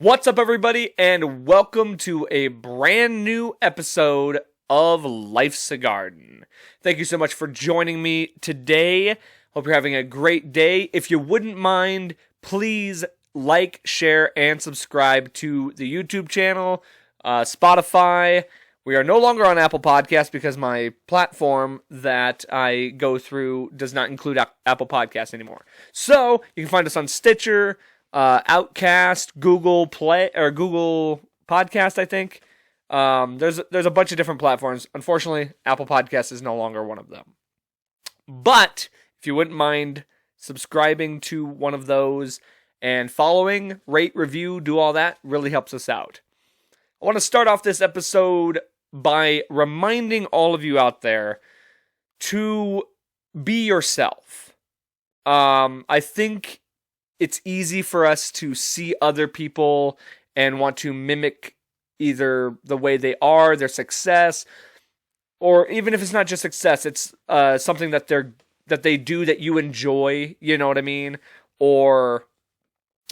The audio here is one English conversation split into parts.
What's up, everybody, and welcome to a brand new episode of Life's a Garden. Thank you so much for joining me today. Hope you're having a great day. If you wouldn't mind, please like, share, and subscribe to the YouTube channel, Spotify. We are no longer on Apple Podcasts because my platform that I go through does not include Apple Podcasts anymore. So you can find us on Stitcher, Outcast, Google Play, or Google Podcast, I think. There's a bunch of different platforms. Unfortunately, Apple Podcasts is no longer one of them. But if you wouldn't mind subscribing to one of those and following, rate, review, do all that, really helps us out. I want to start off this episode by reminding all of you out there to be yourself. I think it's easy for us to see other people and want to mimic either the way they are, their success, or even if it's not just success, it's something that they do that you enjoy, you know what I mean? Or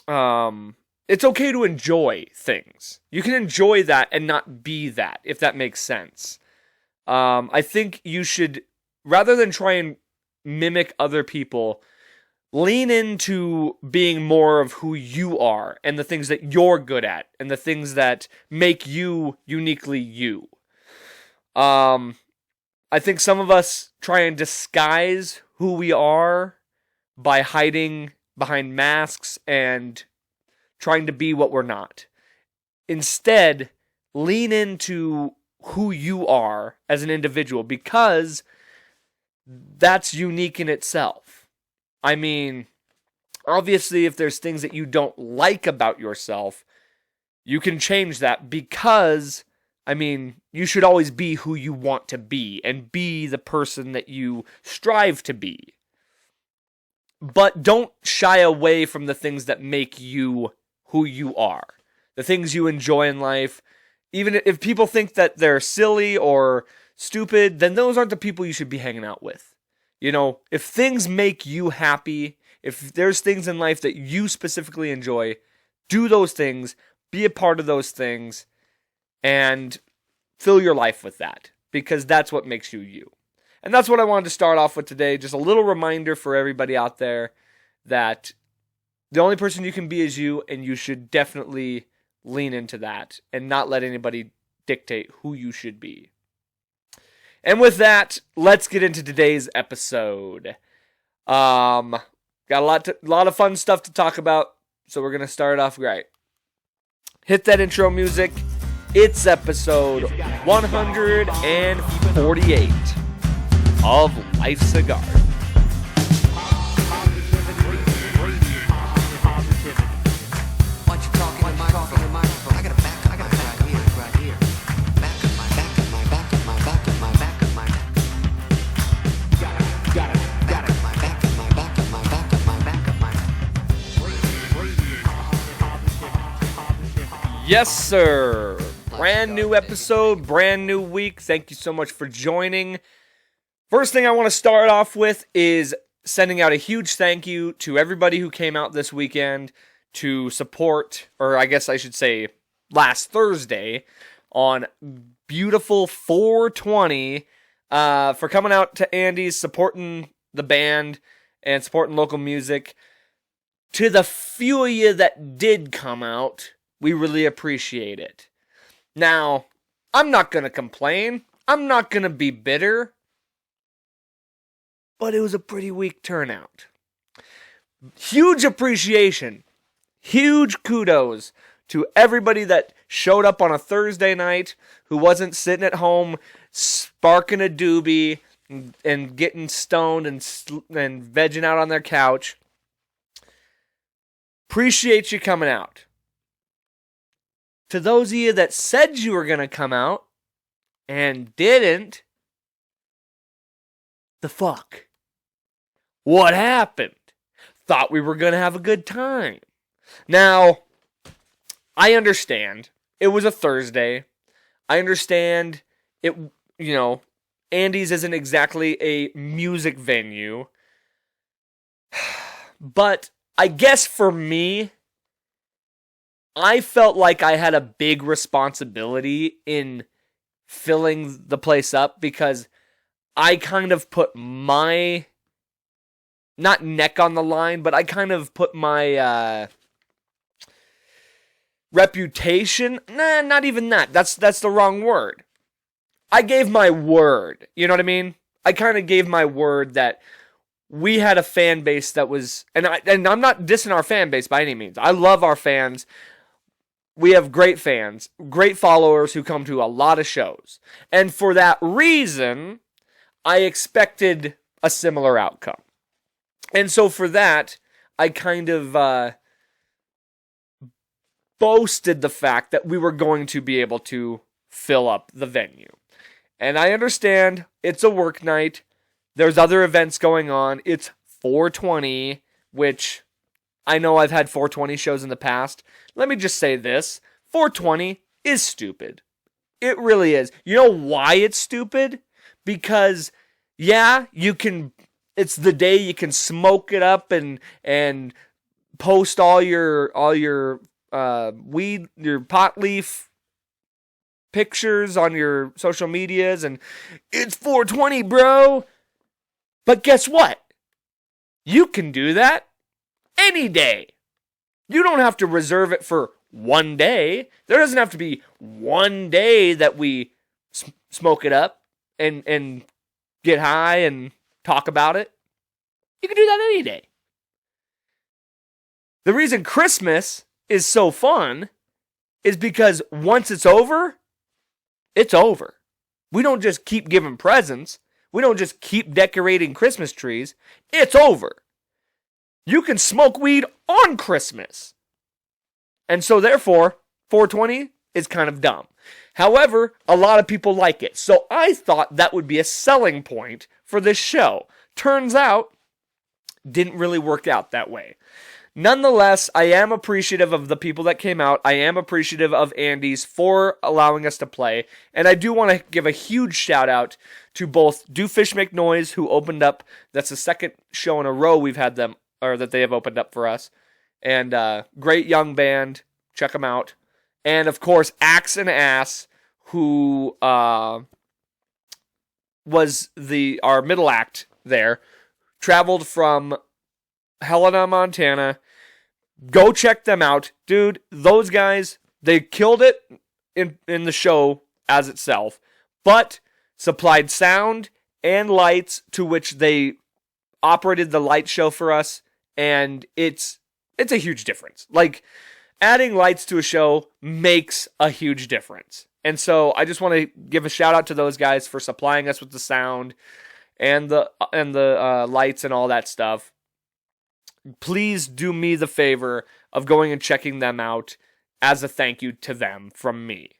it's okay to enjoy things. You can enjoy that and not be that, if that makes sense. I think you should, rather than try and mimic other people, lean into being more of who you are and the things that you're good at and the things that make you uniquely you. I think some of us try and disguise who we are by hiding behind masks and trying to be what we're not. Instead, lean into who you are as an individual because that's unique in itself. I mean, obviously, if there's things that you don't like about yourself, you can change that because, you should always be who you want to be and be the person that you strive to be. But don't shy away from the things that make you who you are. The things you enjoy in life. Even if people think that they're silly or stupid, then those aren't the people you should be hanging out with. You know, if things make you happy, if there's things in life that you specifically enjoy, do those things, be a part of those things, and fill your life with that. Because that's what makes you you. And that's what I wanted to start off with today. Just a little reminder for everybody out there that the only person you can be is you, and you should definitely lean into that and not let anybody dictate who you should be. And with that, let's get into today's episode. Got a lot of fun stuff to talk about, so we're gonna start off right. Hit that intro music. It's episode 148 of Life's a Garden. Yes, sir. Brand new episode, brand new week. Thank you so much for joining. First thing I want to start off with is sending out a huge thank you to everybody who came out this weekend to support, or I guess I should say last Thursday, on beautiful 420, for coming out to Andy's, supporting the band, and supporting local music. To the few of you that did come out, we really appreciate it. Now, I'm not going to complain. I'm not going to be bitter. But it was a pretty weak turnout. Huge appreciation. Huge kudos to everybody that showed up on a Thursday night who wasn't sitting at home sparking a doobie and getting stoned and vegging out on their couch. Appreciate you coming out. To those of you that said you were going to come out and didn't, the fuck? What happened? Thought we were going to have a good time. Now, I understand. It was a Thursday. I understand it, Andy's isn't exactly a music venue. But I guess for me, I felt like I had a big responsibility in filling the place up because I kind of put my, not neck on the line, but I kind of put my reputation, not even that. That's the wrong word. I gave my word. You know what I mean? I kind of gave my word that we had a fan base that was, and I'm not dissing our fan base by any means. I love our fans. We have great fans, great followers who come to a lot of shows. And for that reason, I expected a similar outcome. And so for that, I kind of boasted the fact that we were going to be able to fill up the venue. And I understand it's a work night. There's other events going on. It's 420, which I know I've had 420 shows in the past. Let me just say this. 420 is stupid. It really is. You know why it's stupid? Because, yeah, it's the day you can smoke it up and post all your weed, your pot leaf pictures on your social medias, and it's 420, bro. But guess what? You can do that any day. You don't have to reserve it for one day. There doesn't have to be one day that we smoke it up and get high and talk about it. You can do that any day. The reason Christmas is so fun is because once it's over, it's over. We don't just keep giving presents. We don't just keep decorating Christmas trees. It's over. You can smoke weed on Christmas. And so therefore, 420 is kind of dumb. However, a lot of people like it. So I thought that would be a selling point for this show. Turns out, didn't really work out that way. Nonetheless, I am appreciative of the people that came out. I am appreciative of Andy's for allowing us to play. And I do want to give a huge shout out to both Do Fish Make Noise, who opened up. That's the second show in a row we've had them, or that they have opened up for us. And great young band. Check them out. And of course, Axe and Ass, who was our middle act there. Traveled from Helena, Montana. Go check them out. Dude, those guys, they killed it in the show as itself, but supplied sound and lights, to which they operated the light show for us, and it's a huge difference. Like, adding lights to a show makes a huge difference. And so I just want to give a shout out to those guys for supplying us with the sound and the lights and all that stuff. Please do me the favor of going and checking them out as a thank you to them from me.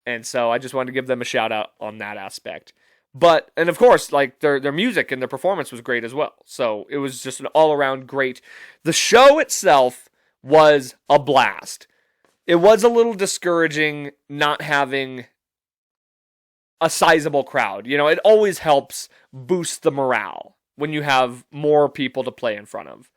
And so I just wanted to give them a shout out on that aspect. But, and of course, like their music and their performance was great as well. So it was just an all around great. The show itself was a blast. It was a little discouraging not having a sizable crowd. You know, it always helps boost the morale when you have more people to play in front of.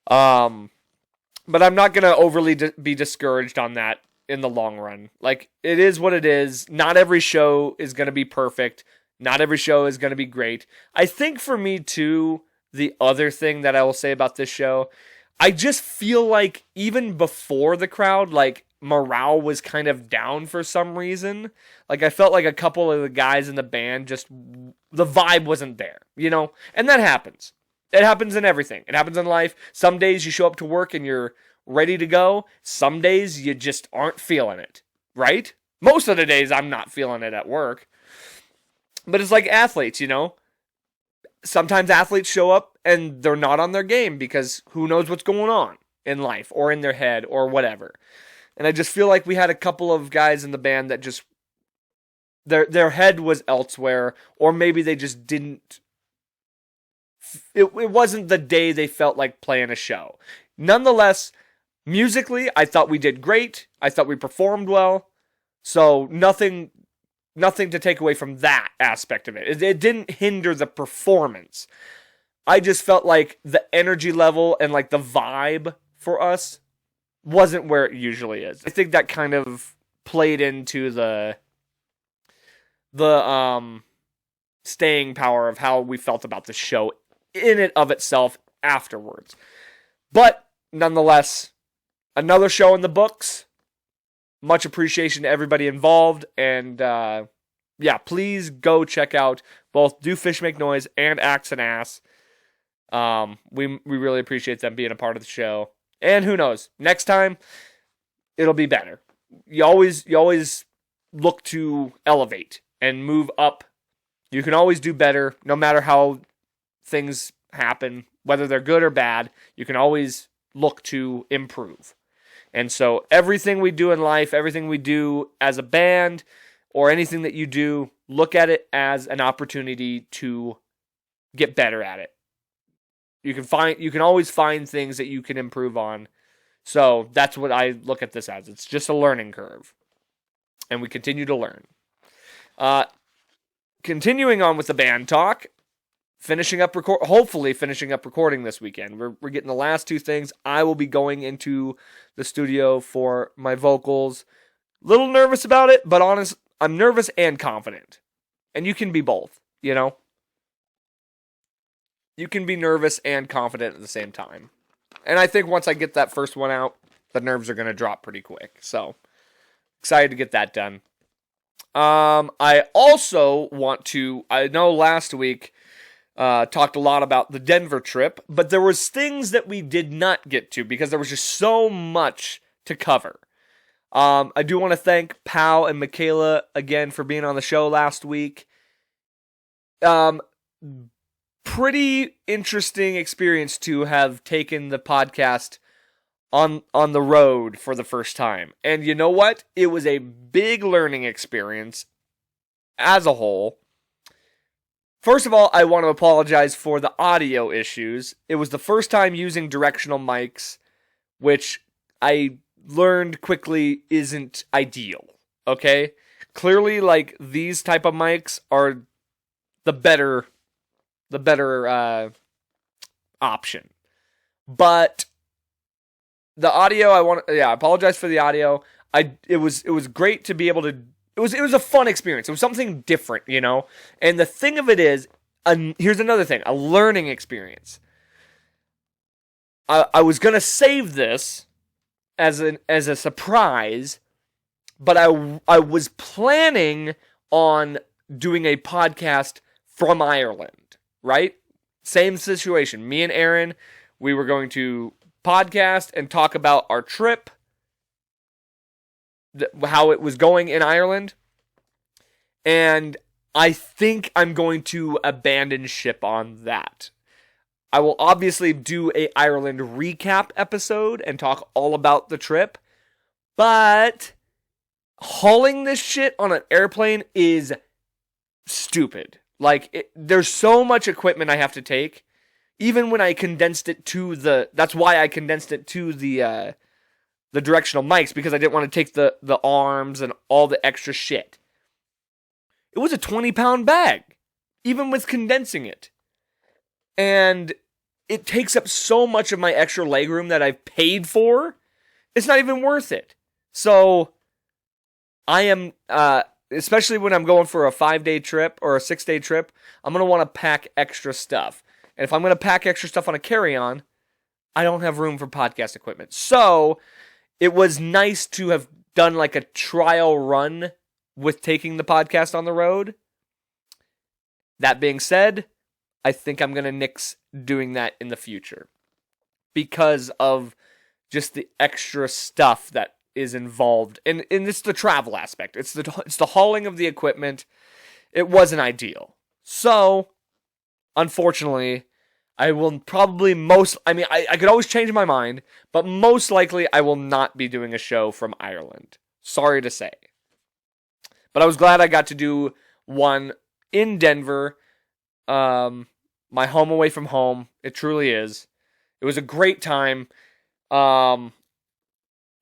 But I'm not going to overly be discouraged on that in the long run. Like, it is what it is. Not every show is going to be perfect. Not every show is going to be great. I think for me too, the other thing that I will say about this show, I just feel like even before the crowd, like, morale was kind of down for some reason. Like, I felt like a couple of the guys in the band just, the vibe wasn't there, you know? And that happens. It happens in everything. It happens in life. Some days you show up to work and you're ready to go. Some days you just aren't feeling it, right? Most of the days I'm not feeling it at work. But it's like athletes, you know? Sometimes athletes show up and they're not on their game because who knows what's going on in life or in their head or whatever. And I just feel like we had a couple of guys in the band that just, their head was elsewhere, or maybe they just didn't, it wasn't the day they felt like playing a show. Nonetheless, musically, I thought we did great. I thought we performed well. So nothing to take away from that aspect of it. It didn't hinder the performance. I just felt like the energy level and like the vibe for us wasn't where it usually is. I think that kind of played into the staying power of how we felt about the show in and of itself afterwards. But nonetheless, another show in the books. Much appreciation to everybody involved, and please go check out both Do Fish Make Noise and Axe and Ass. We really appreciate them being a part of the show. And who knows, next time it'll be better. You always look to elevate and move up. You can always do better, no matter how things happen, whether they're good or bad. You can always look to improve. And so everything we do in life, everything we do as a band, or anything that you do, look at it as an opportunity to get better at it. You can always find things that you can improve on. So that's what I look at this as. It's just a learning curve. And we continue to learn. Continuing on with the band talk, hopefully finishing up recording this weekend. We're getting the last two things. I will be going into the studio for my vocals. Little nervous about it, but honest, I'm nervous and confident. And you can be both, you know? You can be nervous and confident at the same time. And I think once I get that first one out, the nerves are going to drop pretty quick. So, excited to get that done. I also want to, I know last week, talked a lot about the Denver trip, but there was things that we did not get to because there was just so much to cover. I do want to thank Pal and Michaela again for being on the show last week. Pretty interesting experience to have taken the podcast on the road for the first time. And you know what? It was a big learning experience as a whole. First of all, I want to apologize for the audio issues. It was the first time using directional mics, which I learned quickly isn't ideal. Okay? Clearly, like, these type of mics are the better option. But the audio, I apologize for the audio. It was great to be able to. It was a fun experience. It was something different, you know. And the thing of it is, here's another thing: a learning experience. I was gonna save this as a surprise, but I was planning on doing a podcast from Ireland, right? Same situation. Me and Aaron, we were going to podcast and talk about our trip, how it was going in Ireland, and I think I'm going to abandon ship on that. I will obviously do a Ireland recap episode and talk all about the trip, but hauling this shit on an airplane is stupid. Like, there's so much equipment I have to take. Even when I condensed it to that's why I condensed it to the directional mics, because I didn't want to take the arms and all the extra shit. It was a 20-pound bag, even with condensing it. And it takes up so much of my extra legroom that I've paid for, it's not even worth it. So, I am, especially when I'm going for a 5-day trip or a 6-day trip, I'm going to want to pack extra stuff. And if I'm going to pack extra stuff on a carry-on, I don't have room for podcast equipment. So, it was nice to have done like a trial run with taking the podcast on the road. That being said, I think I'm going to nix doing that in the future because of just the extra stuff that is involved. And it's the travel aspect. It's the hauling of the equipment. It wasn't ideal. So, unfortunately, I will probably I could always change my mind, but most likely I will not be doing a show from Ireland. Sorry to say. But I was glad I got to do one in Denver, my home away from home. It truly is. It was a great time.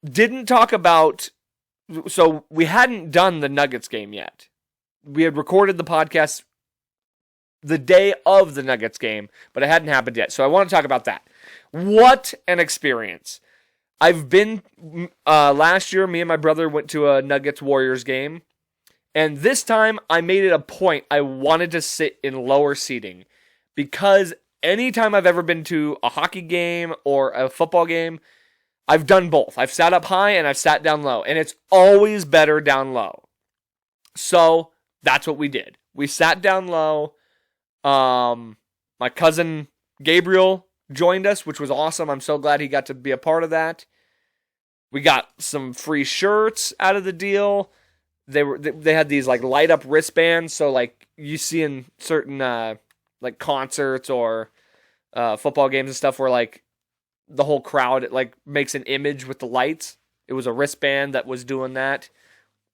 Didn't talk about, so we hadn't done the Nuggets game yet. We had recorded the podcast the day of the Nuggets game, but it hadn't happened yet. So I want to talk about that. What an experience. I've been, last year, me and my brother went to a Nuggets-Warriors game. And this time, I made it a point. I wanted to sit in lower seating. Because anytime I've ever been to a hockey game or a football game, I've done both. I've sat up high and I've sat down low. And it's always better down low. So, that's what we did. We sat down low. My cousin Gabriel joined us, which was awesome. I'm so glad he got to be a part of that. We got some free shirts out of the deal. They had these like light up wristbands, so like you see in certain like concerts or football games and stuff, where like the whole crowd it like makes an image with the lights. It was a wristband that was doing that.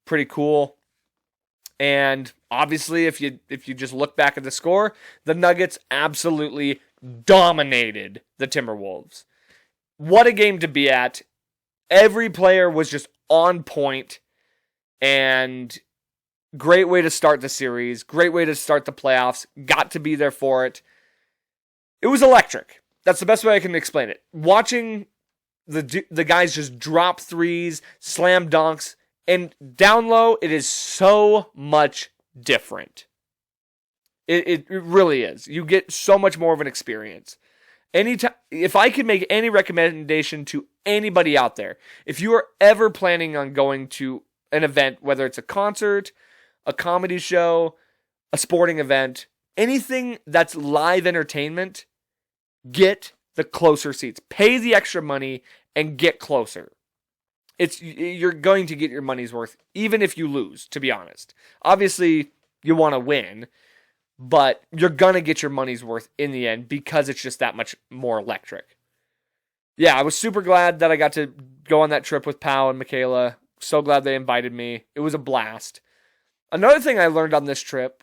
Pretty cool. And obviously, if you just look back at the score, the Nuggets absolutely dominated the Timberwolves. What a game to be at. Every player was just on point, and great way to start the series, great way to start the playoffs, got to be there for it. It was electric. That's the best way I can explain it. Watching the guys just drop threes, slam dunks, and down low, it is so much different. It really is. You get so much more of an experience. Anytime, if I could make any recommendation to anybody out there, if you are ever planning on going to an event, whether it's a concert, a comedy show, a sporting event, anything that's live entertainment, get the closer seats. Pay the extra money and get closer. You're going to get your money's worth, even if you lose, to be honest. Obviously, you want to win, but you're going to get your money's worth in the end because it's just that much more electric. Yeah, I was super glad that I got to go on that trip with Pal and Michaela. So glad they invited me. It was a blast. Another thing I learned on this trip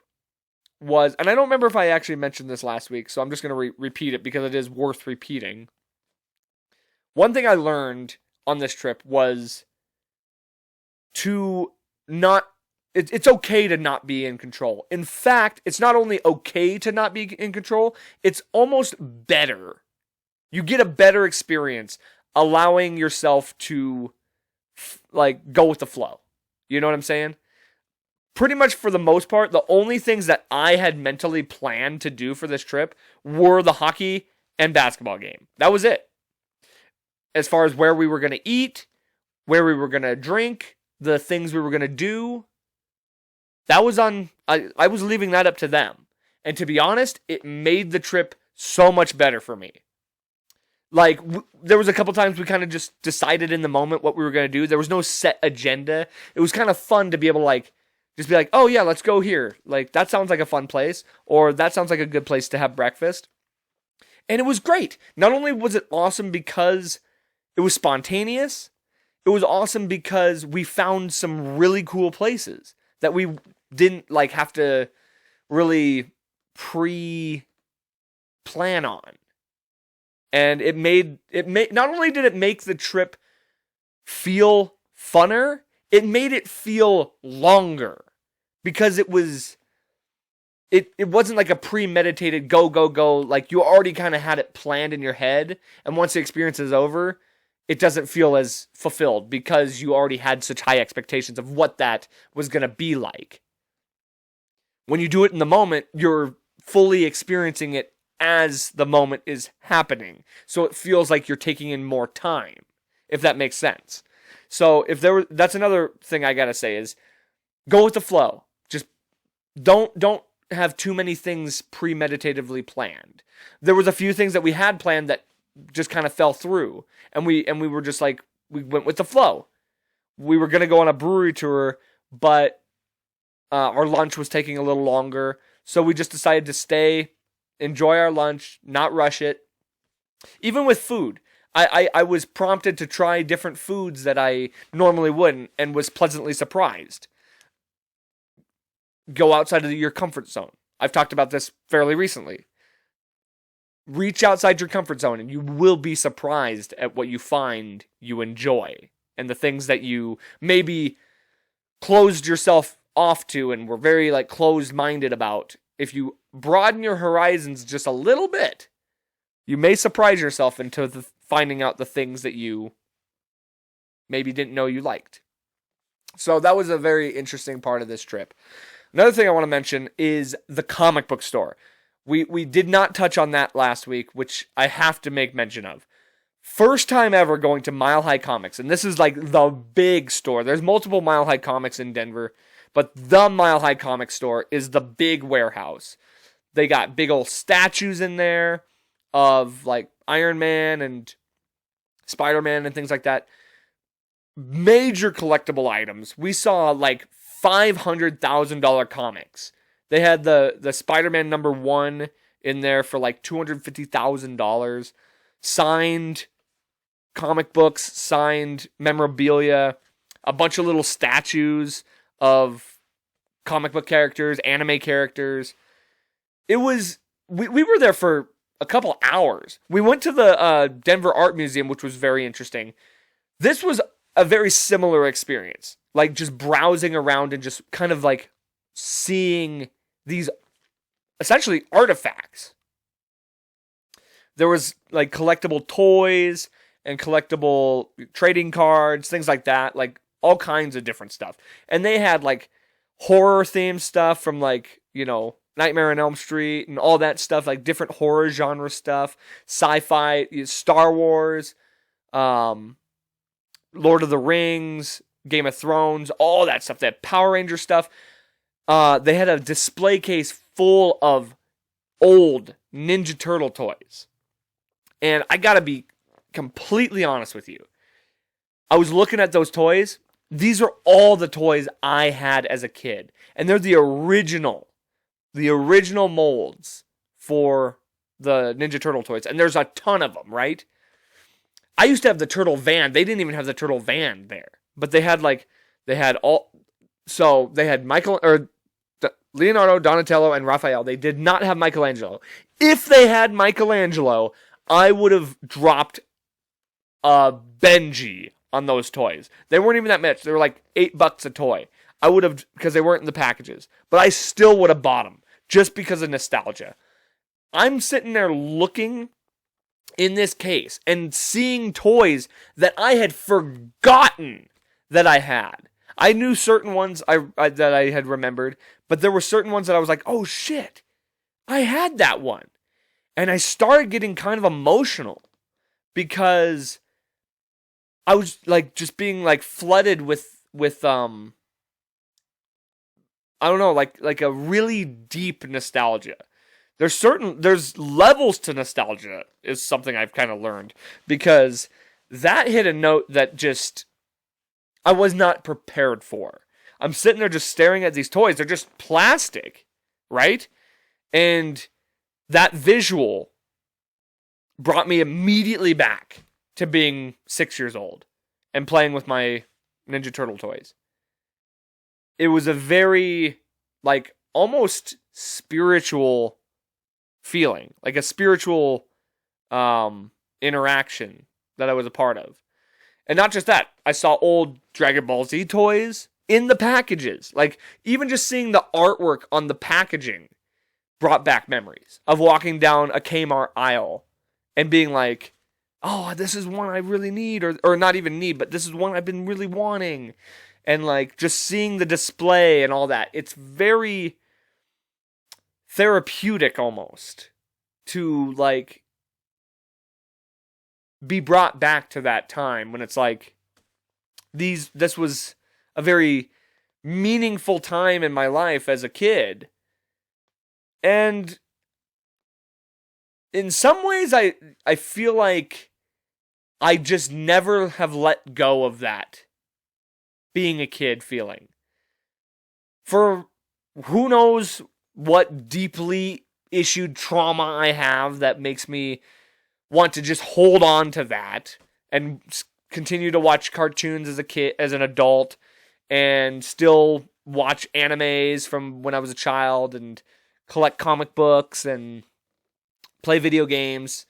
was, and I don't remember if I actually mentioned this last week, so I'm just going to repeat it because it is worth repeating. One thing I learned on this trip was to not, it's okay to not be in control. In fact, it's not only okay to not be in control, it's almost better. You get a better experience allowing yourself to like go with the flow. You know what I'm saying? Pretty much for the most part, the only things that I had mentally planned to do for this trip were the hockey and basketball game. That was it. As far as where we were going to eat, where we were going to drink, the things we were going to do, that was on, I was leaving that up to them. And to be honest, it made the trip so much better for me. Like, there was a couple times we kind of just decided in the moment what we were going to do. There was no set agenda. It was kind of fun to be able to, like, just be like, oh yeah, let's go here. Like, that sounds like a fun place. Or that sounds like a good place to have breakfast. And it was great. Not only was it awesome because it was spontaneous, it was awesome because we found some really cool places that we didn't, like, have to really pre-plan on. And it made, not only did it make the trip feel funner, it made it feel longer. Because it wasn't like a premeditated go, like you already kind of had it planned in your head. And once the experience is over, it doesn't feel as fulfilled because you already had such high expectations of what that was going to be like. When you do it in the moment, you're fully experiencing it as the moment is happening. So it feels like you're taking in more time, if that makes sense. So that's another thing I got to say is go with the flow. Just don't have too many things premeditatively planned. There was a few things that we had planned that just kind of fell through, and we were just like, we went with the flow. We were going to go on a brewery tour, but our lunch was taking a little longer, so we just decided to stay, enjoy our lunch, not rush it. Even with food, I was prompted to try different foods that I normally wouldn't, and was pleasantly surprised. Go outside of your comfort zone. I've talked about this fairly recently. Reach outside your comfort zone, and you will be surprised at what you find you enjoy, and the things that you maybe closed yourself off to and were very like closed-minded about. If you broaden your horizons just a little bit, you may surprise yourself into finding out the things that you maybe didn't know you liked. So that was a very interesting part of this trip. Another thing I want to mention is the comic book store. We did not touch on that last week, which I have to make mention of. First time ever going to Mile High Comics, and this is like the big store. There's multiple Mile High Comics in Denver, but the Mile High Comics store is the big warehouse. They got big old statues in there of like Iron Man and Spider-Man and things like that. Major collectible items. We saw like $500,000 comics. They had the Spider-Man #1 in there for like $250,000. Signed comic books, signed memorabilia, a bunch of little statues of comic book characters, anime characters. It was, we were there for a couple hours. We went to the Denver Art Museum, which was very interesting. This was a very similar experience. Like just browsing around and just kind of like seeing these essentially artifacts. There was like collectible toys and collectible trading cards, things like that, like all kinds of different stuff. And they had like horror themed stuff from like, Nightmare on Elm Street and all that stuff, like different horror genre stuff, sci-fi, Star Wars, Lord of the Rings, Game of Thrones, all that stuff. They had Power Ranger stuff. They had a display case full of old Ninja Turtle toys. And I gotta be completely honest with you. I was looking at those toys. These are all the toys I had as a kid. And they're the original molds for the Ninja Turtle toys. And there's a ton of them, right? I used to have the Turtle van. They didn't even have the Turtle van there. But they had Leonardo, Donatello, and Raphael. They did not have Michelangelo. If they had Michelangelo, I would have dropped a Benji on those toys. They weren't even that much. They were like $8 a toy. I would have, because they weren't in the packages. But I still would have bought them, just because of nostalgia. I'm sitting there looking in this case and seeing toys that I had forgotten that I had. I knew certain ones that I had remembered, but there were certain ones that I was like, oh shit, I had that one. And I started getting kind of emotional because I was like just being like flooded with I don't know, like a really deep nostalgia. There's levels to nostalgia is something I've kind of learned, because that hit a note that just I was not prepared for. I'm sitting there just staring at these toys. They're just plastic, right? And that visual brought me immediately back to being 6 years old and playing with my Ninja Turtle toys. It was a very, like, almost spiritual feeling, like a spiritual interaction that I was a part of. And not just that, I saw old Dragon Ball Z toys in the packages. Like, even just seeing the artwork on the packaging brought back memories of walking down a Kmart aisle and being like, oh, this is one I really need, or not even need, but this is one I've been really wanting. And like just seeing the display and all that. It's very therapeutic almost to like be brought back to that time when it's like this was a very meaningful time in my life as a kid. And in some ways, I feel like I just never have let go of that being a kid feeling. For who knows what deeply issued trauma I have that makes me want to just hold on to that and continue to watch cartoons as a kid, as an adult, and still watch animes from when I was a child and collect comic books and play video games.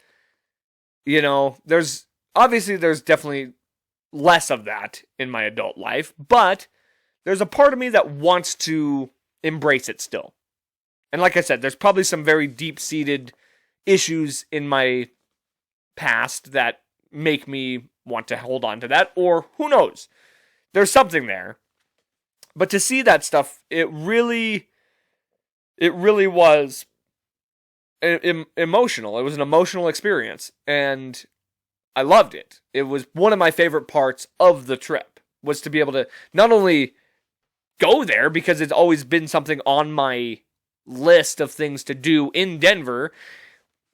There's definitely less of that in my adult life, but there's a part of me that wants to embrace it still. And like I said, there's probably some very deep-seated issues in my past that make me want to hold on to that, or who knows? There's something there. But to see that stuff, it really was emotional. It was an emotional experience, and I loved it. It was one of my favorite parts of the trip, was to be able to not only go there, because it's always been something on my list of things to do in Denver,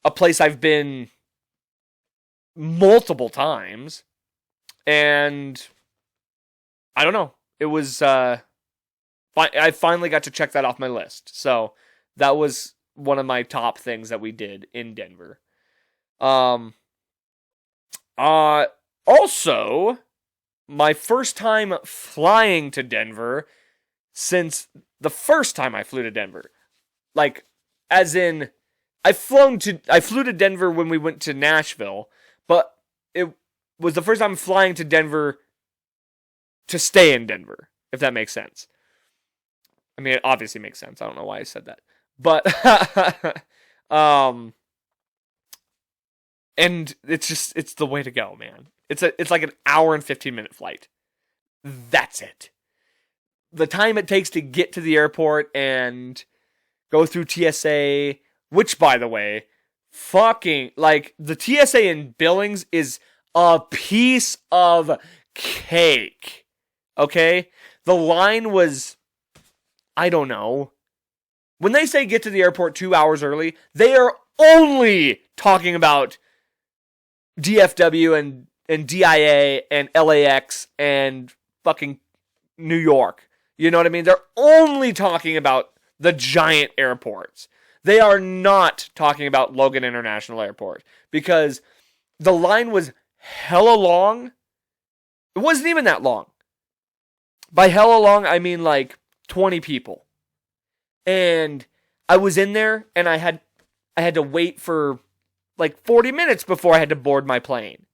a place I've been multiple times, and I don't know. It was, I finally got to check that off my list. So that was one of my top things that we did in Denver. Also, my first time flying to Denver since the first time I flew to Denver. Like, as in, I flew to Denver when we went to Nashville, but it was the first time flying to Denver to stay in Denver, if that makes sense. I mean, it obviously makes sense. I don't know why I said that. But, and it's the way to go, man. It's like an hour and 15-minute flight. That's it. The time it takes to get to the airport and go through TSA, which, by the way, fucking, like, the TSA in Billings is a piece of cake. Okay? The line was, I don't know. When they say get to the airport 2 hours early, they are only talking about DFW and DIA and LAX and fucking New York. You know what I mean? They're only talking about the giant airports. They are not talking about Logan International Airport, because the line was hella long. It wasn't even that long. By hella long, I mean like 20 people. And I was in there, and I had to wait for like 40 minutes before I had to board my plane.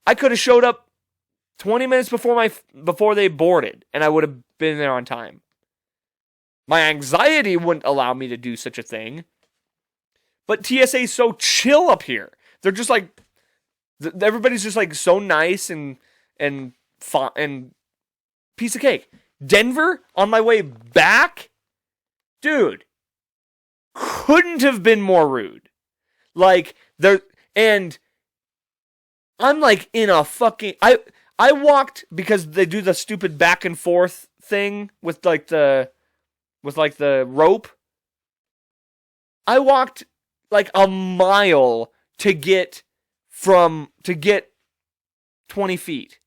I could have showed up 20 minutes before they boarded, and I would have been there on time. My anxiety wouldn't allow me to do such a thing. But TSA is so chill up here. They're just like, everybody's just like so nice and piece of cake. Denver, on my way back, dude, couldn't have been more rude. Like, and I'm like in a fucking, I walked, because they do the stupid back and forth thing with like the rope. I walked like a mile to get 20 feet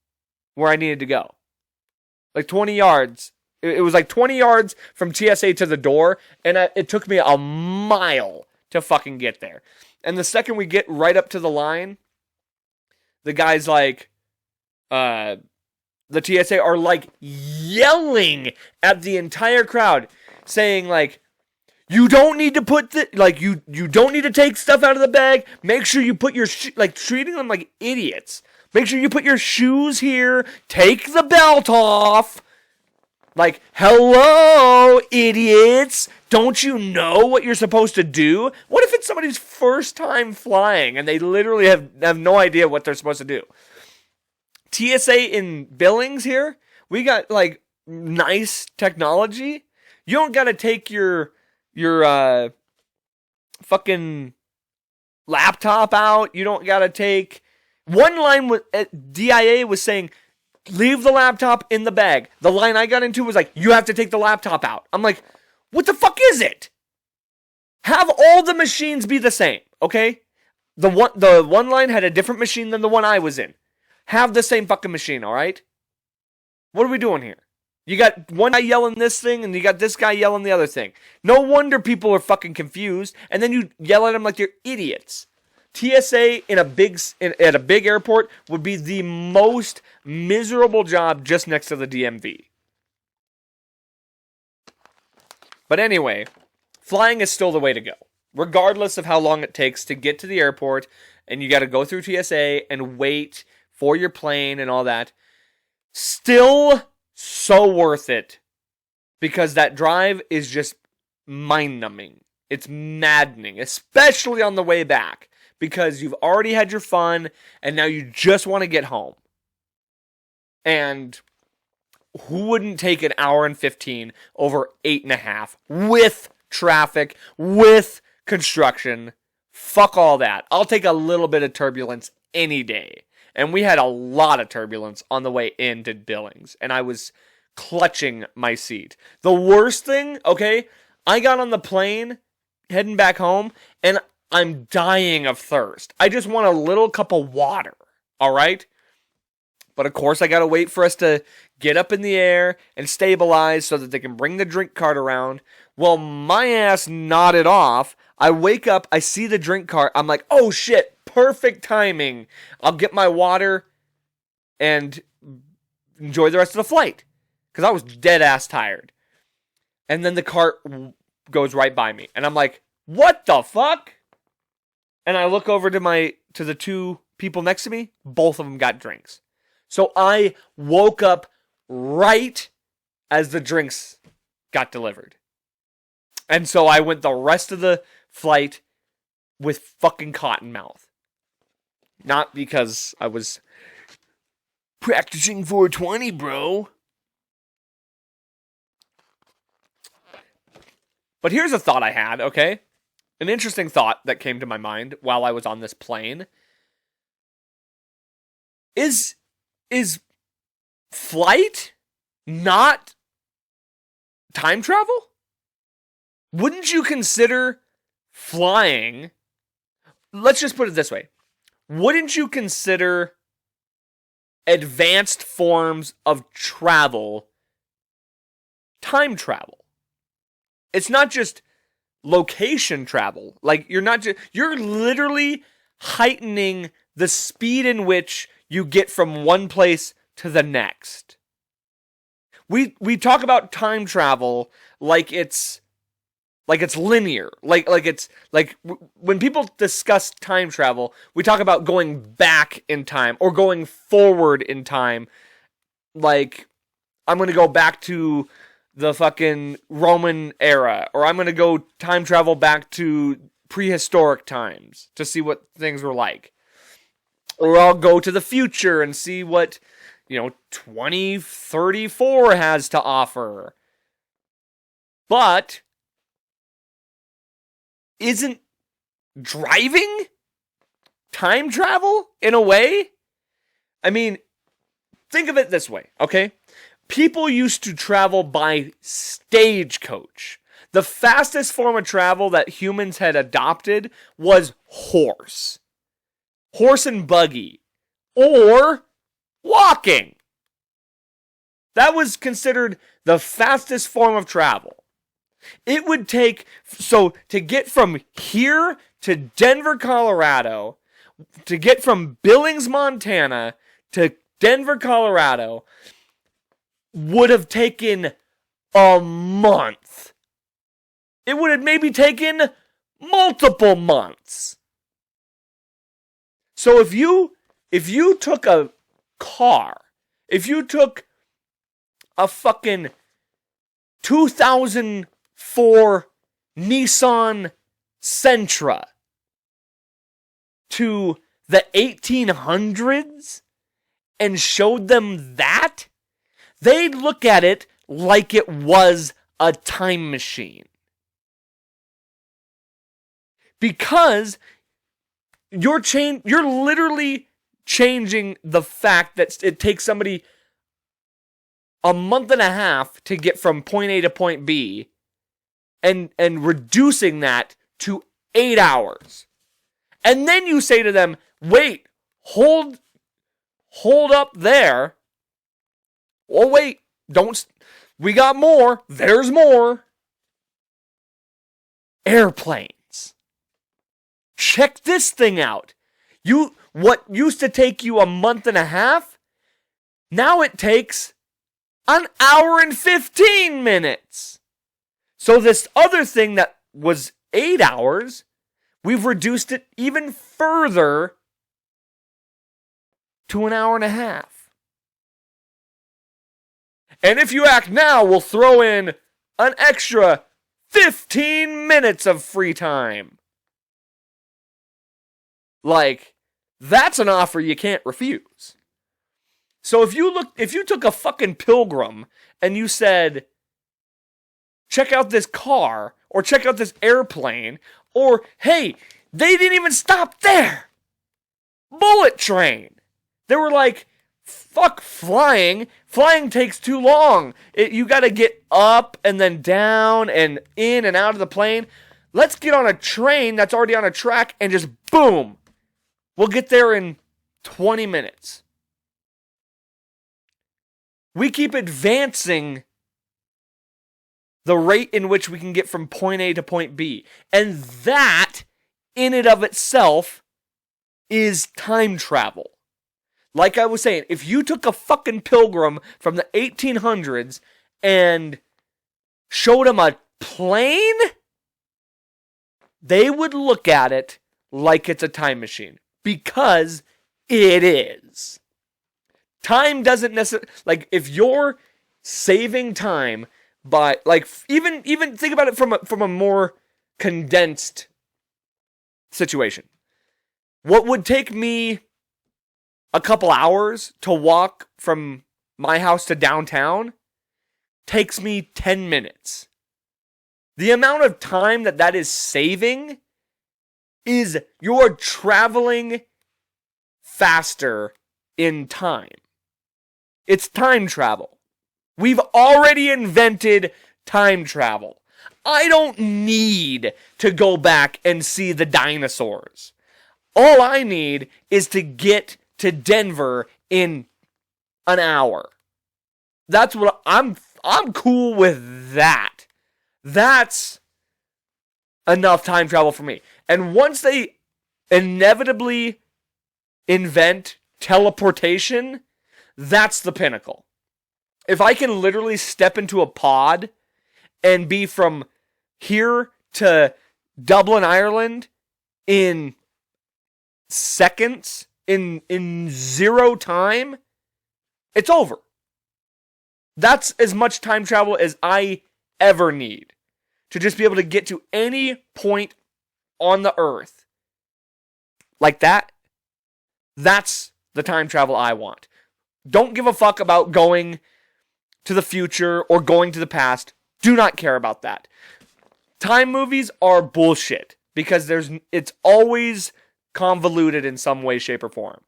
where I needed to go. Like 20 yards. It was like 20 yards from TSA to the door, and it took me a mile to fucking get there. And the second we get right up to the line, the guys like, the TSA are like yelling at the entire crowd, saying like, you don't need to put you don't need to take stuff out of the bag. Make sure you put your like, treating them like idiots. Make sure you put your shoes here. Take the belt off. Like, hello, idiots. Don't you know what you're supposed to do? What if it's somebody's first time flying and they literally have no idea what they're supposed to do? TSA in Billings here, we got like nice technology. You don't got to take your fucking laptop out. You don't got to take, one line at DIA was saying, leave the laptop in the bag. The line I got into was like, you have to take the laptop out. I'm like, what the fuck is it? Have all the machines be the same, okay? The one line had a different machine than the one I was in. Have the same fucking machine, alright? What are we doing here? You got one guy yelling this thing, and you got this guy yelling the other thing. No wonder people are fucking confused, and then you yell at them like they're idiots. TSA at a big airport would be the most miserable job just next to the DMV. But anyway, flying is still the way to go. Regardless of how long it takes to get to the airport, and you got to go through TSA and wait for your plane and all that. Still so worth it. Because that drive is just mind-numbing. It's maddening, especially on the way back. because you've already had your fun and now you just want to get home. And who wouldn't take an hour and 15 over 8.5 with traffic, with construction? Fuck all that. I'll take a little bit of turbulence any day. And we had a lot of turbulence on the way into Billings. And I was clutching my seat. The worst thing, okay, I got on the plane heading back home and I'm dying of thirst. I just want a little cup of water, all right? But of course, I gotta wait for us to get up in the air and stabilize so that they can bring the drink cart around. Well, my ass nodded off. I wake up, I see the drink cart. I'm like, oh shit, perfect timing. I'll get my water and enjoy the rest of the flight. Because I was dead ass tired. And then the cart goes right by me. And I'm like, what the fuck? And I look over to the two people next to me. Both of them got drinks. So I woke up right as the drinks got delivered. And so I went the rest of the flight with fucking cotton mouth. Not because I was practicing 420, bro. But here's a thought I had, okay? An interesting thought that came to my mind while I was on this plane. Is flight not time travel? Wouldn't you consider flying? Let's just put it this way. Wouldn't you consider advanced forms of travel time travel? It's not just location travel. Like, you're literally heightening the speed in which you get from one place to the next. We talk about time travel like it's linear. When people discuss time travel, we talk about going back in time or going forward in time. Like, I'm going to go back to the fucking Roman era, or I'm going to go time travel back to prehistoric times to see what things were like. Or I'll go to the future and see what, 2034 has to offer. But isn't driving time travel in a way? I mean, think of it this way, okay? People used to travel by stagecoach. The fastest form of travel that humans had adopted was horse. Horse and buggy. Or walking. That was considered the fastest form of travel. It would take, so to get from here to Denver, Colorado, to get from Billings, Montana to Denver, Colorado, would have taken a month. It would have maybe taken multiple months. So if you took a car, if you took a fucking 2004 Nissan Sentra to the 1800s and showed them that, they'd look at it like it was a time machine. Because you're literally changing the fact that it takes somebody a month and a half to get from point A to point B and reducing that to 8 hours. And then you say to them, wait, hold up there. Oh, wait, we got more. There's more. Airplanes. Check this thing out. What used to take you a month and a half, now it takes an hour and 15 minutes. So this other thing that was 8 hours, we've reduced it even further to an hour and a half. And if you act now, we'll throw in an extra 15 minutes of free time. Like, that's an offer you can't refuse. So if you took a fucking pilgrim and you said, check out this car, or check out this airplane, or, hey, they didn't even stop there. Bullet train. They were like, fuck flying. Flying takes too long. You gotta get up and then down and in and out of the plane. Let's get on a train that's already on a track and just boom. We'll get there in 20 minutes. We keep advancing the rate in which we can get from point A to point B. And that, in and of itself, is time travel. Like I was saying, if you took a fucking pilgrim from the 1800s and showed them a plane, they would look at it like it's a time machine. Because it is. Time doesn't necessarily, like, if you're saving time by, like, even think about it from a more condensed situation. What would take me a couple hours to walk from my house to downtown takes me 10 minutes. The amount of time that is saving is you're traveling faster in time. It's time travel. We've already invented time travel. I don't need to go back and see the dinosaurs. All I need is to get to Denver in an hour. That's what I'm cool with that. That's enough time travel for me. And once they inevitably invent teleportation, that's the pinnacle. If I can literally step into a pod and be from here to Dublin, Ireland in seconds, in zero time, it's over. That's as much time travel as I ever need to just be able to get to any point on the earth. Like that. That's the time travel I want. Don't give a fuck about going to the future or going to the past. Do not care about that. Time movies are bullshit because it's always convoluted in some way, shape, or form.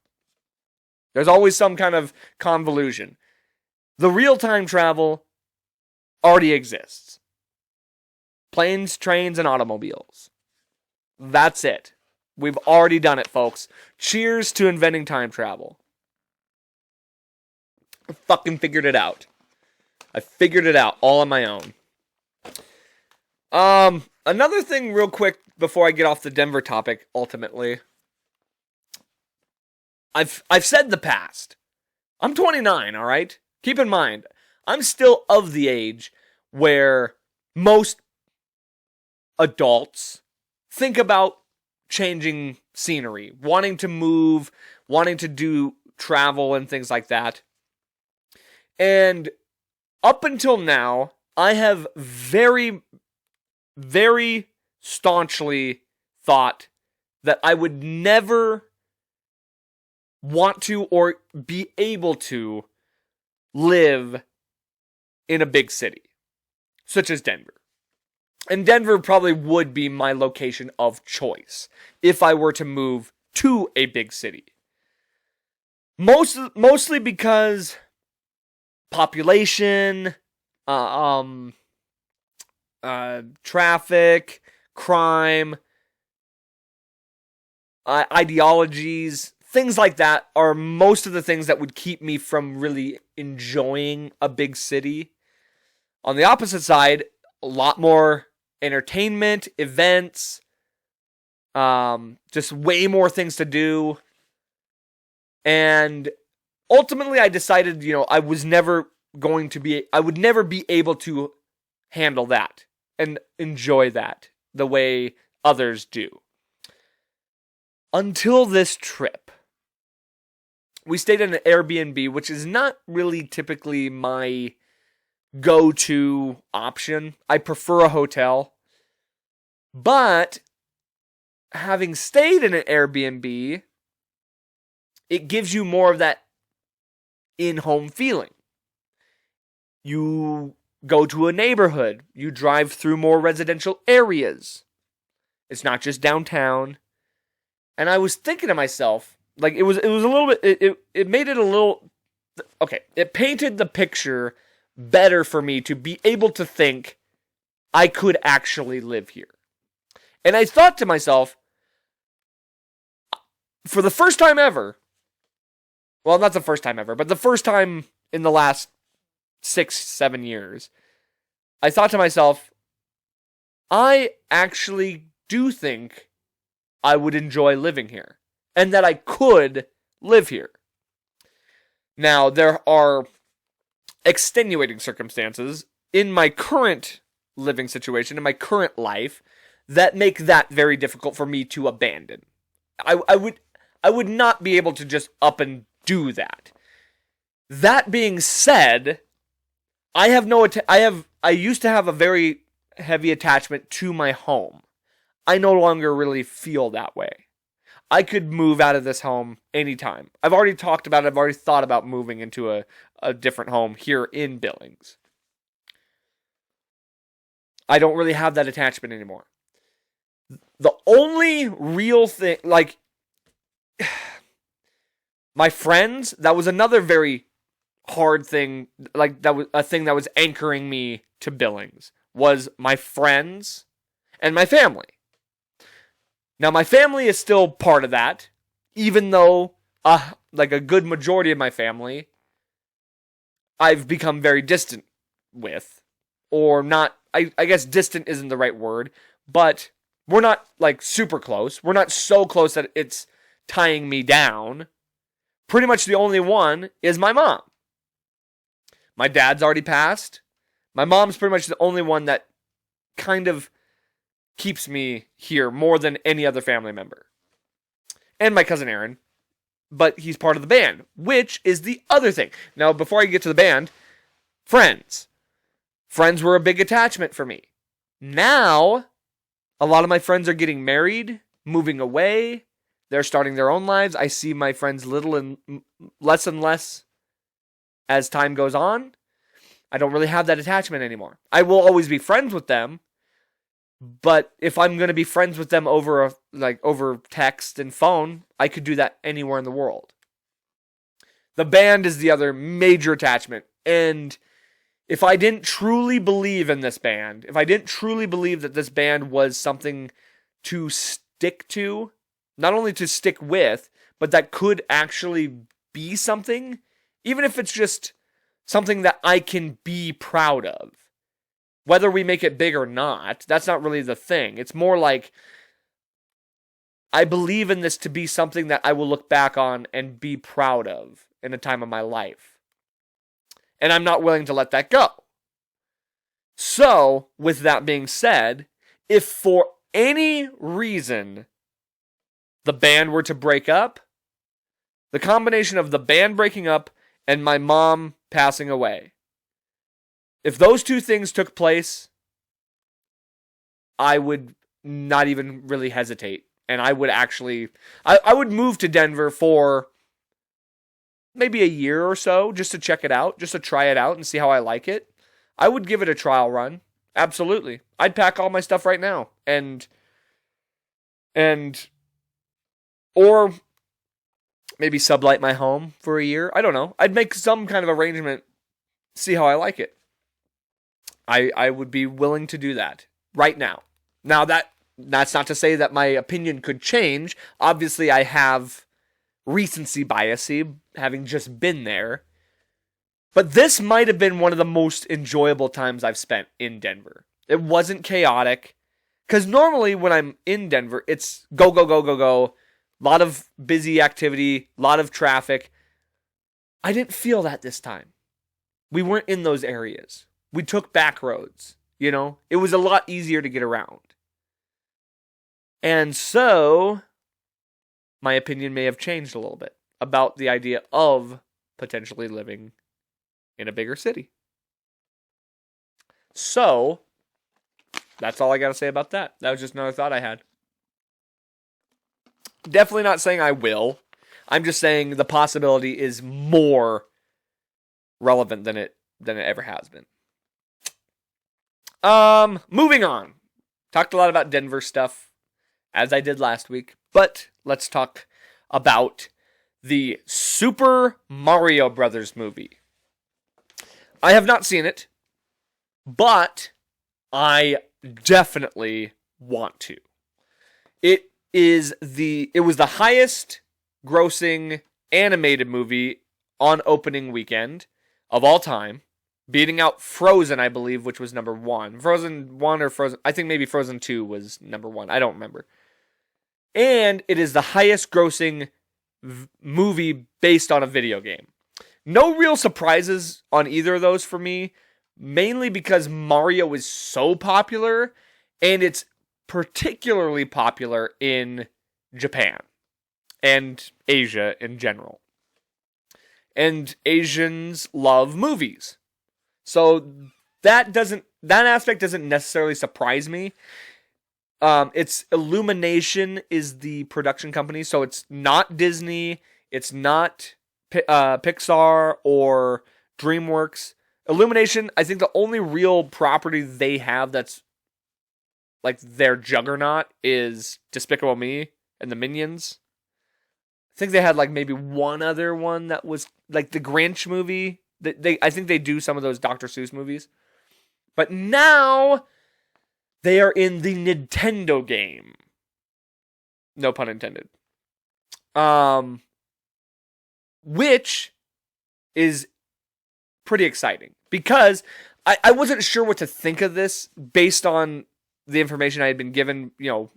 There's always some kind of convolution. The real time travel already exists. Planes, trains, and automobiles. That's it. We've already done it, folks. Cheers to inventing time travel. I fucking figured it out. I figured it out all on my own. Another thing real quick before I get off the Denver topic, ultimately. I've said the past. I'm 29, all right? Keep in mind, I'm still of the age where most adults think about changing scenery, wanting to move, wanting to do travel and things like that. And up until now, I have very, very staunchly thought that I would never want to or be able to live in a big city, such as Denver. And Denver probably would be my location of choice if I were to move to a big city. Mostly because population, traffic, crime, ideologies, things like that are most of the things that would keep me from really enjoying a big city. On the opposite side, a lot more entertainment, events, just way more things to do. And ultimately I decided, I would never be able to handle that and enjoy that the way others do. Until this trip. We stayed in an Airbnb, which is not really typically my go-to option. I prefer a hotel. But having stayed in an Airbnb, it gives you more of that in-home feeling. You go to a neighborhood, you drive through more residential areas. It's not just downtown. And I was thinking to myself, like it was a little bit, it made it a little, okay, it painted the picture better for me to be able to think I could actually live here. And I thought to myself, for the first time ever, well, not the first time ever, but the first time in the last 6-7 years, I thought to myself, I actually do think I would enjoy living here, and that I could live here. Now, there are extenuating circumstances in my current living situation, in my current life, that make that very difficult for me to abandon. I would not be able to just up and do that. That being said, I used to have a very heavy attachment to my home. I no longer really feel that way. I could move out of this home anytime. I've already talked about it. I've already thought about moving into a different home here in Billings. I don't really have that attachment anymore. The only real thing, like, my friends, that was another very hard thing, like, that was a thing that was anchoring me to Billings, was my friends and my family. Now, my family is still part of that, even though, like a good majority of my family, I've become very distant with. Or not, I guess distant isn't the right word, but we're not, like, super close. We're not so close that it's tying me down. Pretty much the only one is my mom. My dad's already passed. My mom's pretty much the only one that kind of keeps me here more than any other family member. And my cousin Aaron, but he's part of the band, which is the other thing. Now, before I get to the band, friends. Friends were a big attachment for me. Now, a lot of my friends are getting married, moving away. They're starting their own lives. I see my friends and less as time goes on. I don't really have that attachment anymore. I will always be friends with them, but if I'm going to be friends with them over text and phone, I could do that anywhere in the world. The band is the other major attachment, and if I didn't truly believe in this band, if I didn't truly believe that this band was something to stick to, not only to stick with, but that could actually be something, even if it's just something that I can be proud of. Whether we make it big or not, that's not really the thing. It's more like, I believe in this to be something that I will look back on and be proud of in a time of my life. And I'm not willing to let that go. So, with that being said, if for any reason the band were to break up, the combination of the band breaking up and my mom passing away, if those two things took place, I would not even really hesitate. And I would actually, I would move to Denver for maybe a year or so, just to check it out, just to try it out and see how I like it. I would give it a trial run. Absolutely. I'd pack all my stuff right now. Or maybe sublight my home for a year. I don't know. I'd make some kind of arrangement, see how I like it. I would be willing to do that right now. Now, that's not to say that my opinion could change. Obviously, I have recency bias, having just been there. But this might have been one of the most enjoyable times I've spent in Denver. It wasn't chaotic. Because normally when I'm in Denver, it's go, go, go, go, go. A lot of busy activity, a lot of traffic. I didn't feel that this time. We weren't in those areas. We took back roads, you know? It was a lot easier to get around. And so, my opinion may have changed a little bit about the idea of potentially living in a bigger city. So, that's all I got to say about that. That was just another thought I had. Definitely not saying I will. I'm just saying the possibility is more relevant than it ever has been. Moving on. Talked a lot about Denver stuff, as I did last week, but let's talk about the Super Mario Brothers movie. I have not seen it, but I definitely want to. It was the highest grossing animated movie on opening weekend of all time, beating out Frozen, I believe, which was number 1. Frozen 1 or Frozen, I think maybe Frozen 2 was number 1. I don't remember. And it is the highest grossing movie based on a video game. No real surprises on either of those for me, mainly because Mario is so popular, and it's particularly popular in Japan and Asia in general. And Asians love movies. So that aspect doesn't necessarily surprise me. It's Illumination is the production company, so it's not Disney, it's not Pixar or DreamWorks. Illumination, I think the only real property they have that's like their juggernaut is Despicable Me and the Minions. I think they had like maybe one other one that was like the Grinch movie. I think they do some of those Dr. Seuss movies. But now they are in the Nintendo game. No pun intended. Which is pretty exciting. Because I wasn't sure what to think of this based on the information I had been given,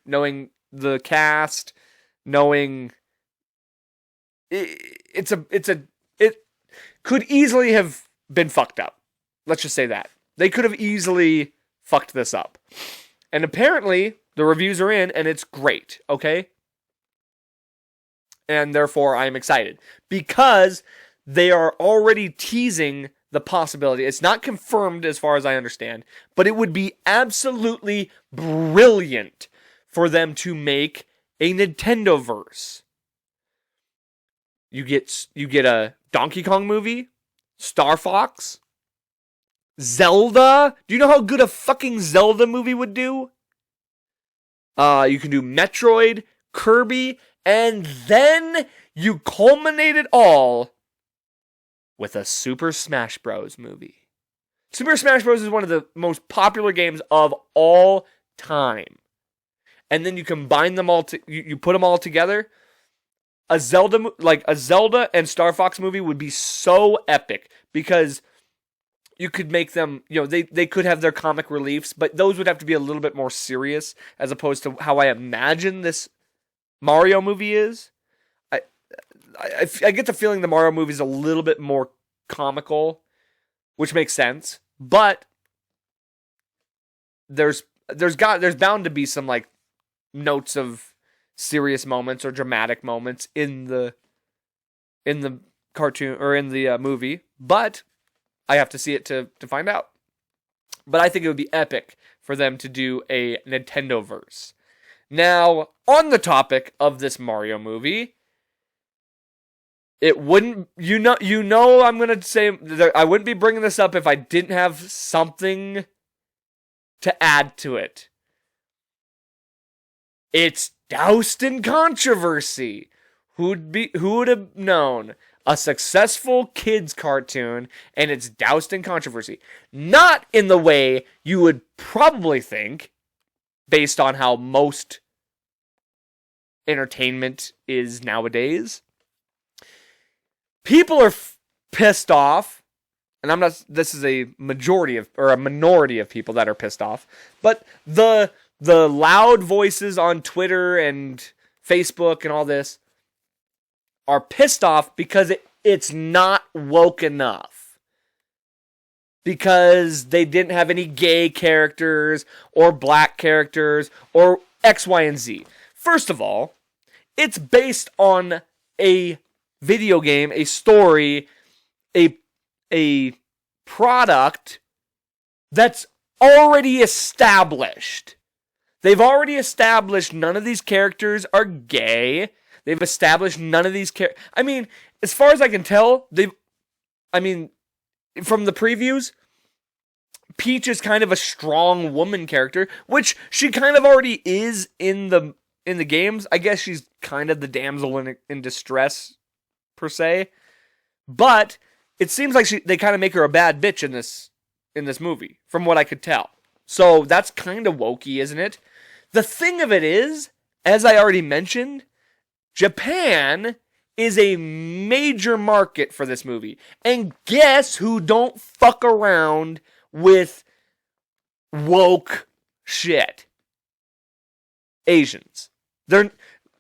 knowing the cast, knowing it could easily have been fucked up. Let's just say that. They could have easily fucked this up. And apparently, the reviews are in, and it's great, okay? And therefore, I am excited. Because they are already teasing the possibility. It's not confirmed as far as I understand, but it would be absolutely brilliant for them to make a Nintendo-verse. You get a Donkey Kong movie, Star Fox, Zelda. Do you know how good a fucking Zelda movie would do? You can do Metroid, Kirby, and then you culminate it all with a Super Smash Bros. Movie. Super Smash Bros. Is one of the most popular games of all time. And then you combine them all, you put them all together. A Zelda and Star Fox movie would be so epic because you could make them, they could have their comic reliefs, but those would have to be a little bit more serious as opposed to how I imagine this Mario movie is. I get the feeling the Mario movie is a little bit more comical, which makes sense, but there's bound to be some like notes of serious moments or dramatic moments in the cartoon or in the movie, but I have to see it to find out. But I think it would be epic for them to do a Nintendo verse. Now, on the topic of this Mario movie, it wouldn't, I'm going to say, I wouldn't be bringing this up if I didn't have something to add to it. It's doused in controversy. Who would have known? A successful kids cartoon, and it's doused in controversy. Not in the way you would probably think, based on how most entertainment is nowadays. People are pissed off, and this is a minority of people that are pissed off, but the loud voices on Twitter and Facebook and all this are pissed off because it's not woke enough. Because they didn't have any gay characters or black characters or X, Y, and Z. First of all, it's based on a video game, a story, a product that's already established. They've already established none of these characters are gay. They've established none of these characters. I mean, as far as I can tell, from the previews, Peach is kind of a strong woman character, which she kind of already is in the games. I guess she's kind of the damsel in distress, per se. But it seems like they kind of make her a bad bitch in this movie, from what I could tell. So that's kind of wokey, isn't it? The thing of it is, as I already mentioned, Japan is a major market for this movie. And guess who don't fuck around with woke shit? Asians. They're,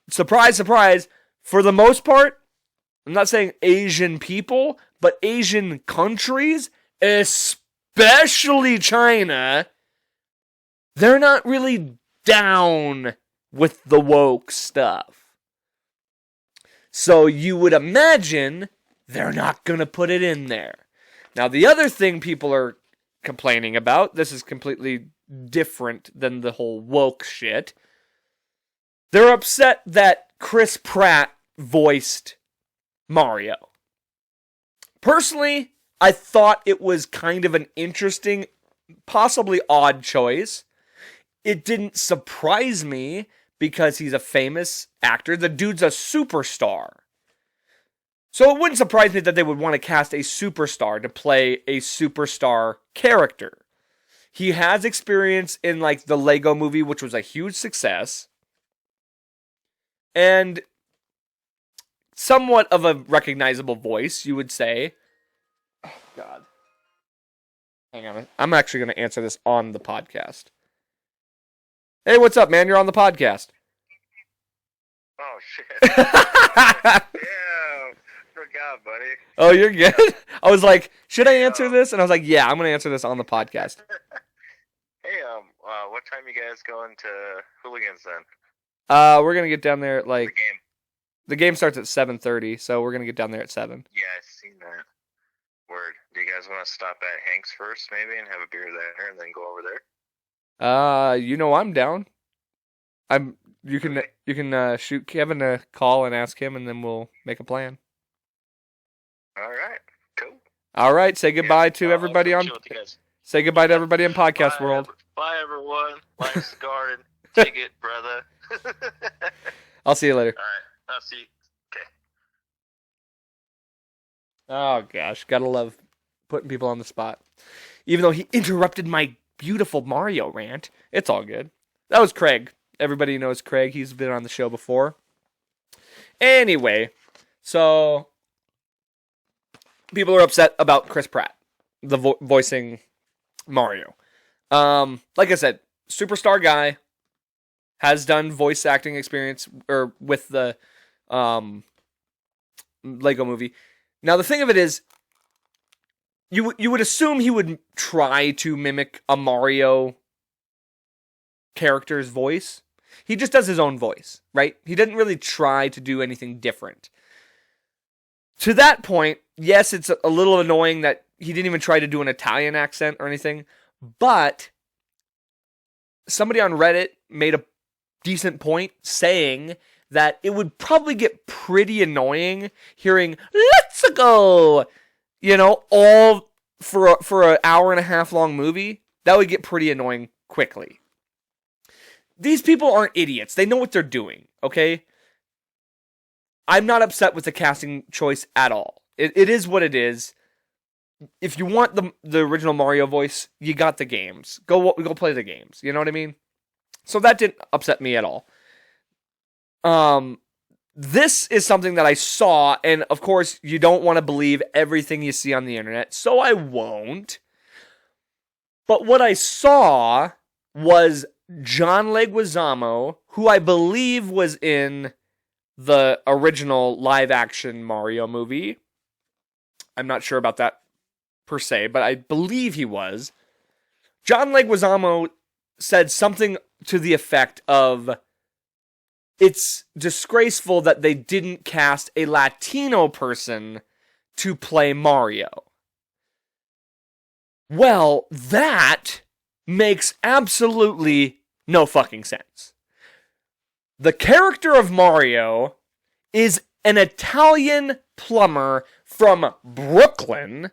surprise, surprise, for the most part, I'm not saying Asian people, but Asian countries, especially China, they're not really down with the woke stuff. So you would imagine they're not going to put it in there. Now, the other thing people are complaining about, this is completely different than the whole woke shit. They're upset that Chris Pratt voiced Mario. Personally, I thought it was kind of an interesting, possibly odd choice. It didn't surprise me because he's a famous actor. The dude's a superstar. So it wouldn't surprise me that they would want to cast a superstar to play a superstar character. He has experience in like the Lego movie, which was a huge success. And somewhat of a recognizable voice, you would say. Oh, God. Hang on. I'm actually going to answer this on the podcast. Hey, what's up, man? You're on the podcast. Oh, shit. Yeah, forgot, buddy. Oh, you're good? I was like, should I answer this? And I was like, yeah, I'm going to answer this on the podcast. Hey, what time you guys going to Hooligans then? We're going to get down there at like... The game. The game starts at 7:30, so we're going to get down there at 7. Yeah, I've seen that. Word. Do you guys want to stop at Hank's first, maybe, and have a beer there, and then go over there? You know I'm down. You can shoot Kevin a call and ask him, and then we'll make a plan. All right. Cool. All right. Say goodbye to everybody on. Say goodbye to everybody in podcast world. Bye, everyone. Life's the garden. Take it, brother. I'll see you later. All right. I'll see you. Okay. Oh gosh, gotta love putting people on the spot. Even though he interrupted my beautiful Mario rant, it's all good. That was Craig. Everybody knows Craig. He's been on the show before. Anyway, so people are upset about Chris Pratt, the voicing Mario. Like I said, superstar guy, has done voice acting experience or with the Lego movie. Now the thing of it is, you would assume he would try to mimic a Mario character's voice. He just does his own voice, right? He didn't really try to do anything different. To that point, yes, it's a little annoying that he didn't even try to do an Italian accent or anything, but somebody on Reddit made a decent point saying that it would probably get pretty annoying hearing "Let's go," all for an hour and a half long movie. That would get pretty annoying quickly. These people aren't idiots. They know what they're doing, okay? I'm not upset with the casting choice at all. It is what it is. If you want the original Mario voice, you got the games. Go play the games. You know what I mean? So that didn't upset me at all. This is something that I saw, and of course, you don't want to believe everything you see on the internet, so I won't. But what I saw was John Leguizamo, who I believe was in the original live-action Mario movie. I'm not sure about that per se, but I believe he was. John Leguizamo said something to the effect of, it's disgraceful that they didn't cast a Latino person to play Mario. Well, that makes absolutely no fucking sense. The character of Mario is an Italian plumber from Brooklyn.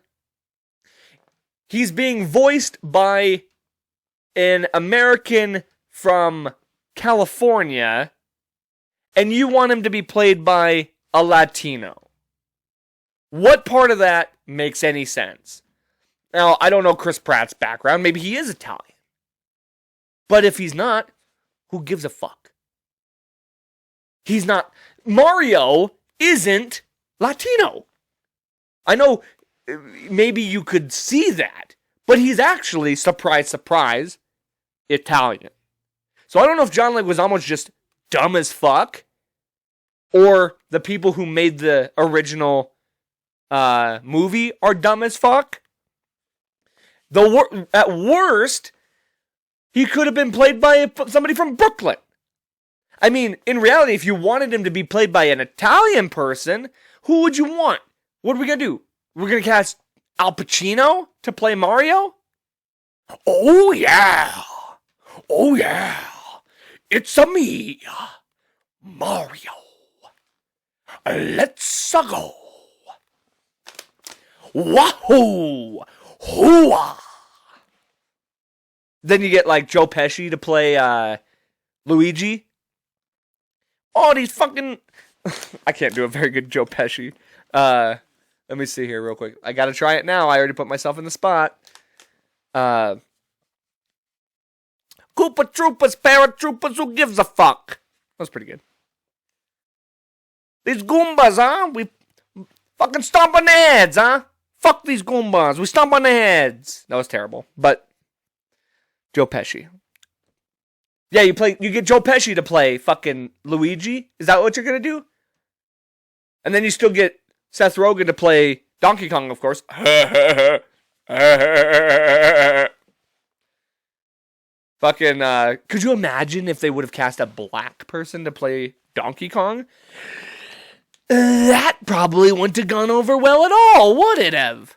He's being voiced by an American from California, and you want him to be played by a Latino. What part of that makes any sense? Now, I don't know Chris Pratt's background. Maybe he is Italian. But if he's not, who gives a fuck? He's not. Mario isn't Latino. I know maybe you could see that, but he's actually, surprise, surprise, Italian. So I don't know if John Leguizamo's just dumb as fuck, or the people who made the original movie are dumb as fuck. At worst, he could have been played by somebody from Brooklyn. I mean, in reality, if you wanted him to be played by an Italian person, who would you want? What are we going to do? We're going to cast Al Pacino to play Mario? Oh, yeah. Oh, yeah. It's a me, Mario. Let's go. Wahoo! Hooah! Then you get like Joe Pesci to play Luigi. Oh, these fucking... I can't do a very good Joe Pesci. Let me see here real quick. I gotta try it now. I already put myself in the spot. Koopa Troopas, paratroopers, who gives a fuck? That was pretty good. These Goombas, huh? We fucking stomp on their heads, huh? Fuck these Goombas. We stomp on their heads. That was terrible. But Joe Pesci. Yeah, you get Joe Pesci to play fucking Luigi. Is that what you're gonna do? And then you still get Seth Rogen to play Donkey Kong, of course. Fucking, could you imagine if they would have cast a black person to play Donkey Kong? That probably wouldn't have gone over well at all, would it have?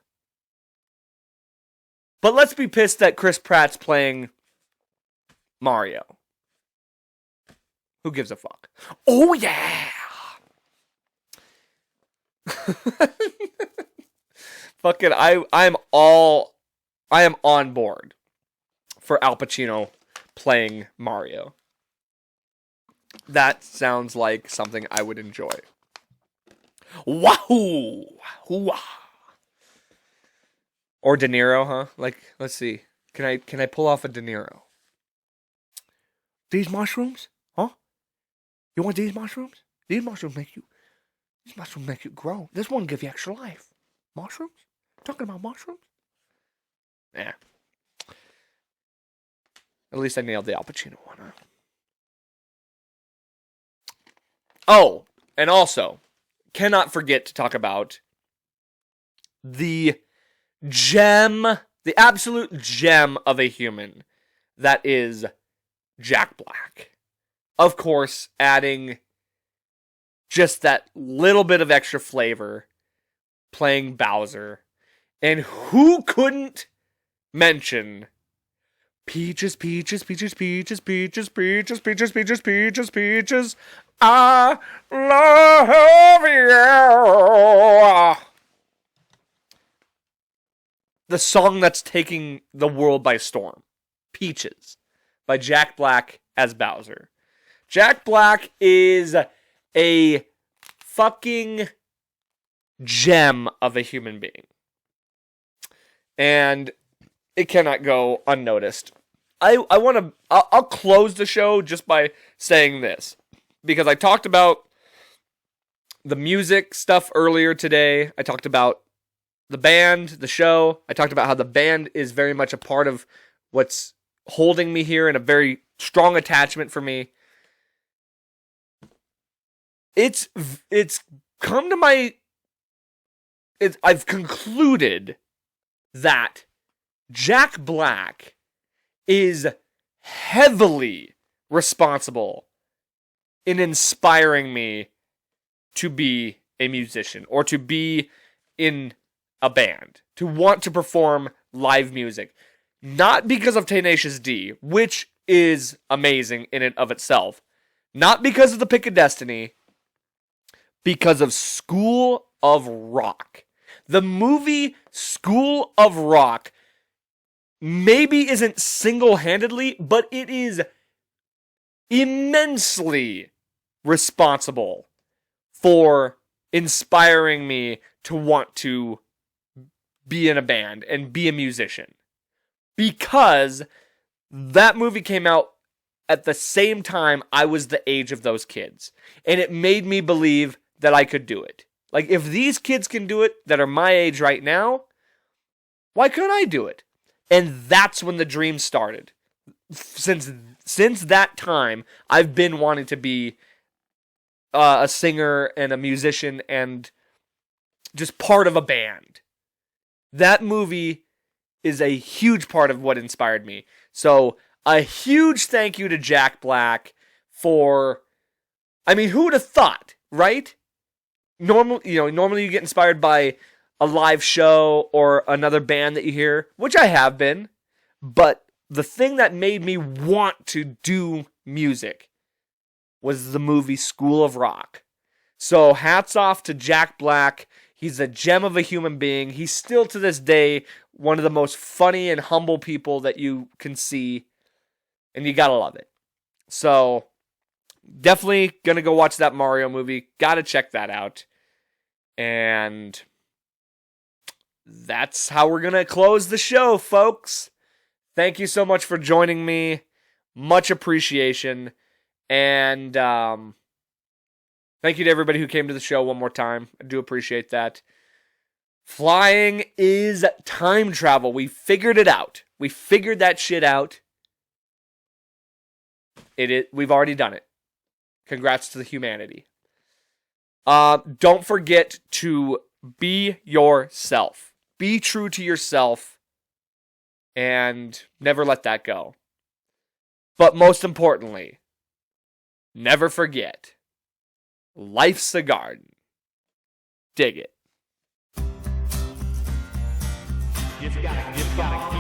But let's be pissed that Chris Pratt's playing Mario. Who gives a fuck? Oh, yeah! Fucking, I am on board for Al Pacino playing Mario. That sounds like something I would enjoy. Wahoo! Hoo-wah. Or De Niro, huh? Like, let's see. Can I pull off a De Niro? These mushrooms? Huh? You want these mushrooms? These mushrooms make you grow. This one give you extra life. Mushrooms? Talking about mushrooms? Yeah. At least I nailed the Al Pacino one, huh? Oh, and also, cannot forget to talk about the gem, the absolute gem of a human that is Jack Black. Of course, adding just that little bit of extra flavor, playing Bowser. And who couldn't mention Peaches, peaches, peaches, peaches, peaches, peaches, peaches, peaches, peaches, peaches, I love you. The song that's taking the world by storm. Peaches, by Jack Black as Bowser. Jack Black is a fucking gem of a human being. And it cannot go unnoticed. I'll close the show just by saying this. Because I talked about the music stuff earlier today. I talked about the band, the show. I talked about how the band is very much a part of what's holding me here and a very strong attachment for me. It's come to my... I've concluded that Jack Black is heavily responsible in inspiring me to be a musician or to be in a band, to want to perform live music. Not because of Tenacious D, which is amazing in and of itself. Not because of the Pick of Destiny, because of School of Rock. The movie School of Rock maybe isn't single-handedly, but it is immensely responsible for inspiring me to want to be in a band and be a musician. Because that movie came out at the same time I was the age of those kids. And it made me believe that I could do it. Like, if these kids can do it that are my age right now, why couldn't I do it? And that's when the dream started. Since that time, I've been wanting to be a singer and a musician and just part of a band. That movie is a huge part of what inspired me. So, a huge thank you to Jack Black for, I mean, who would have thought, right? Normally you get inspired by a live show or another band that you hear, which I have been, but the thing that made me want to do music was the movie School of Rock. So hats off to Jack Black. He's a gem of a human being. He's still to this day one of the most funny and humble people that you can see, and you gotta love it. So definitely gonna go watch that Mario movie. Gotta check that out. And that's how we're going to close the show, folks. Thank you so much for joining me. Much appreciation. And thank you to everybody who came to the show one more time. I do appreciate that. Flying is time travel. We figured it out. We figured that shit out. We've already done it. Congrats to the humanity. Don't forget to be yourself. Be true to yourself and never let that go. But most importantly, never forget, life's a garden. Dig it. You've got